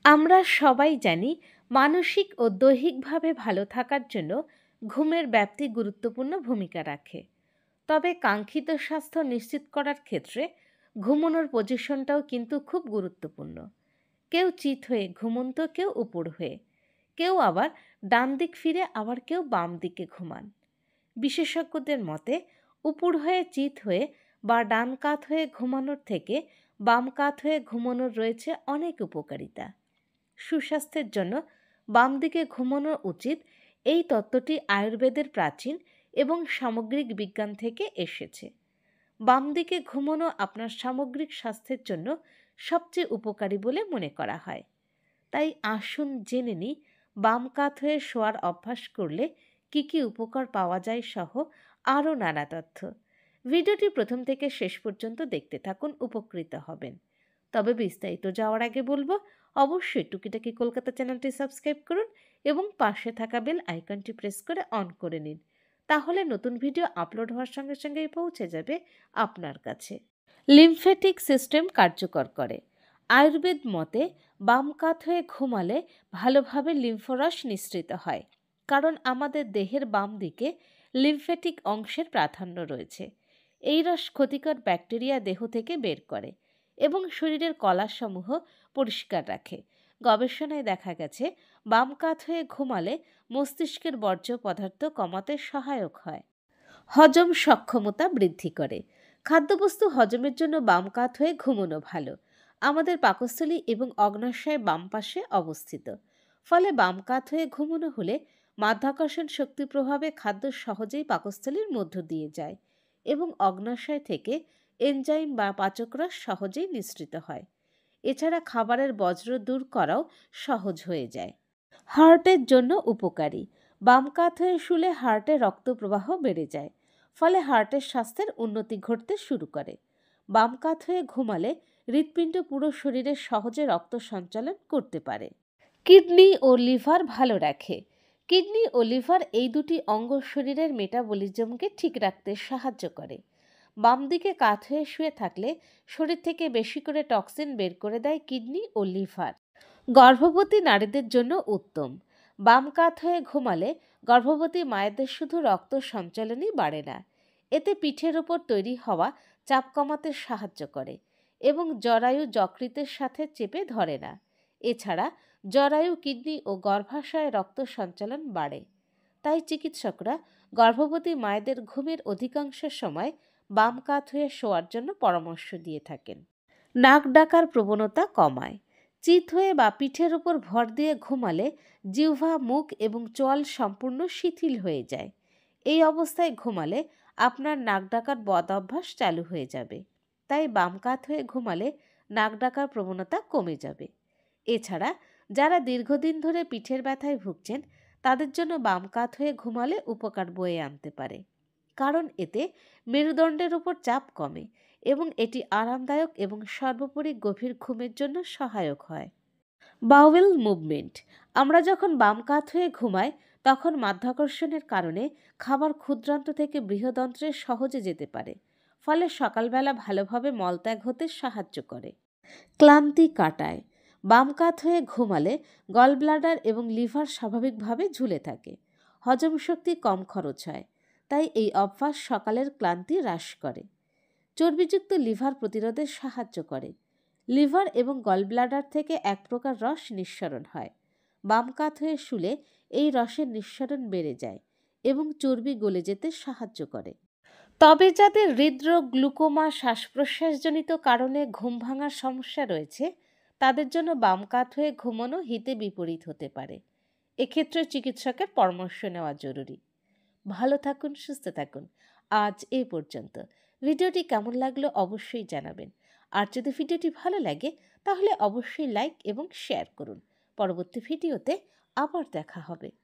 আমরা সবাই জানি মানসিক ও দৈহিকভাবে ভালো থাকার জন্য ঘুমের ব্যাপ্তি গুরুত্বপূর্ণ ভূমিকা রাখে। তবে কাঙ্ক্ষিত স্বাস্থ্য নিশ্চিত করার ক্ষেত্রে ঘুমানোর পজিশনটাও কিন্তু খুব গুরুত্বপূর্ণ। কেউ চিত হয়ে ঘুমন তো কেউ উপর হয়ে, কেউ আবার ডান দিক ফিরে, আবার কেউ বাম দিকে ঘুমান। বিশেষজ্ঞদের মতে উপর হয়ে চিত হয়ে বা ডান কাত হয়ে ঘুমানোর থেকে বাম কাত হয়ে ঘুমানোর রয়েছে অনেক উপকারিতা। সুস্বাস্থ্যের জন্য বাম দিকে ঘুমানো উচিত, এই তত্ত্বটি আয়ুর্বেদের প্রাচীন এবং সামগ্রিক বিজ্ঞান থেকে এসেছে। বাম দিকে ঘুমানো আপনার সামগ্রিক স্বাস্থ্যের জন্য সবচেয়ে উপকারী বলে মনে করা হয়। তাই আসুন জেনে নিই বাম কাত হয়ে শোয়ার অভ্যাস করলে কি কি উপকার পাওয়া যায় সহ আরও নানা তথ্য। ভিডিওটি প্রথম থেকে শেষ পর্যন্ত দেখতে থাকুন, উপকৃত হবেন। তবে বিস্তারিত যাওয়ার আগে বলবো, অবশ্যই টুকিটাকি কলকাতা চ্যানেলটি সাবস্ক্রাইব করুন এবং পাশে থাকা বেল আইকনটি প্রেস করে অন করে নিন। তাহলে নতুন ভিডিও আপলোড হওয়ার সঙ্গে সঙ্গেই পৌঁছে যাবে আপনার কাছে। লিম্ফ্যাটিক সিস্টেম কার্যকর করে। আয়ুর্বেদ মতে বাম কাত হয়ে ঘুমালে ভালোভাবে লিম্ফরস নিঃসৃত হয়, কারণ আমাদের দেহের বাম দিকে লিম্ফ্যাটিক অংশের প্রাধান্য রয়েছে। এই রস ক্ষতিকর ব্যাকটেরিয়া দেহ থেকে বের করে এবং শরীরের কলাসমূহ পরিষ্কার রাখে। গবেষণায় দেখা গেছে বাম কাত হয়ে ঘুমালে মস্তিষ্কের বর্জ্য পদার্থ কমাতে সহায়ক হয়। হজম সক্ষমতা বৃদ্ধি করে। খাদ্যবস্তু হজমের জন্য বাম কাত হয়ে ঘুমানো ভালো। আমাদের পাকস্থলী এবং অগ্ন্যাশয় বাম পাশে অবস্থিত, ফলে বাম কাত হয়ে ঘুমানো হলে মাধ্যাকর্ষণ শক্তির প্রভাবে খাদ্য সহজেই পাকস্থলীর মধ্য দিয়ে যায় এবং অগ্ন্যাশয় থেকে এনজাইম বা পাচকরস সহজেই নিঃসৃত হয়। এছাড়া খাবারের বজ্র দূর করাও সহজ হয়ে যায়। হার্টের জন্য উপকারী। বাম কাত হয়ে শুলে হার্টে রক্ত প্রবাহ বেড়ে যায়, ফলে হার্টের স্বাস্থ্যের উন্নতি ঘটতে শুরু করে। বাম কাত হয়ে ঘুমালে হৃৎপিণ্ড পুরো শরীরে সহজে রক্ত সঞ্চালন করতে পারে। কিডনি ও লিভার ভালো রাখে। কিডনি ও লিভার এই দুটি অঙ্গ শরীরের মেটাবলিজমকে ঠিক রাখতে সাহায্য করে। বাম দিকে কাত হয়ে শুয়ে থাকলে শরীর থেকে বেশি করে টক্সিন বের করে দেয় কিডনি ও লিভার। গর্ভবতী নারীদের জন্য উত্তম। বাম কাত হয়ে ঘুমালে গর্ভবতী মায়েদের শুধু রক্ত সঞ্চালনই বাড়ে না, এতে পিঠের ওপর তৈরি হওয়া চাপ কমাতে সাহায্য করে এবং জরায়ু যকৃতের সাথে চেপে ধরে না। এছাড়া জরায়ু, কিডনি ও গর্ভাশয়ে রক্ত সঞ্চালন বাড়ে। তাই চিকিৎসকরা গর্ভবতী মায়েদের ঘুমের অধিকাংশ সময় বাম কাত হয়ে শোয়ার জন্য পরামর্শ দিয়ে থাকেন। নাক ডাকার প্রবণতা কমায়। চিত হয়ে বা পিঠের উপর ভর দিয়ে ঘুমালে জিহ্বা, মুখ এবং চোয়াল সম্পূর্ণ শিথিল হয়ে যায়। এই অবস্থায় ঘুমালে আপনার নাক ডাকার বদ অভ্যাস চালু হয়ে যাবে। তাই বাম কাত হয়ে ঘুমালে নাক ডাকার প্রবণতা কমে যাবে। এছাড়া যারা দীর্ঘদিন ধরে পিঠের ব্যথায় ভুগছেন, তাদের জন্য বাম কাত হয়ে ঘুমালে উপকার বয়ে আনতে পারে, কারণ এতে মেরুদণ্ডের উপর চাপ কমে এবং এটি আরামদায়ক এবং সর্বোপরি গভীর ঘুমের জন্য সহায়ক হয়। Bowel movement. আমরা যখন বাম কাত হয়ে ঘুমাই তখন মাধ্যাকর্ষণের কারণে খাবার ক্ষুদ্রান্ত থেকে বৃহদন্ত্রে সহজে যেতে পারে, ফলে সকালবেলা ভালোভাবে মলত্যাগ হতে সাহায্য করে। ক্লান্তি কাটায়। বাম কাত হয়ে ঘুমালে গলব্লাডার এবং লিভার স্বাভাবিকভাবে ঝুলে থাকে, হজম শক্তি কম খরচ হয়। তাই এই অভ্যাস সকালের ক্লান্তি হ্রাস করে। চর্বিযুক্ত লিভার প্রতিরোধে সাহায্য করে। লিভার এবং গলব্লাডার থেকে এক প্রকার রস নিঃসরণ হয়। বাম কাত হয়ে শুলে এই রসের নিঃসরণ বেড়ে যায় এবং চর্বি গলে যেতে সাহায্য করে। তবে যাদের হৃদরোগ, গ্লুকোমা, শ্বাস প্রশ্বাসজনিত কারণে ঘুম ভাঙার সমস্যা রয়েছে, তাদের জন্য বাম কাত হয়ে ঘুমানো হিতে বিপরীত হতে পারে। এক্ষেত্রে চিকিৎসকের পরামর্শ নেওয়া জরুরি। ভালো থাকুন, সুস্থ থাকুন। আজ এই পর্যন্ত। ভিডিওটি কেমন লাগলো অবশ্যই জানাবেন। আর যদি ভিডিওটি ভালো লাগে তাহলে অবশ্যই লাইক এবং শেয়ার করুন। পরবর্তী ভিডিওতে আবার দেখা হবে।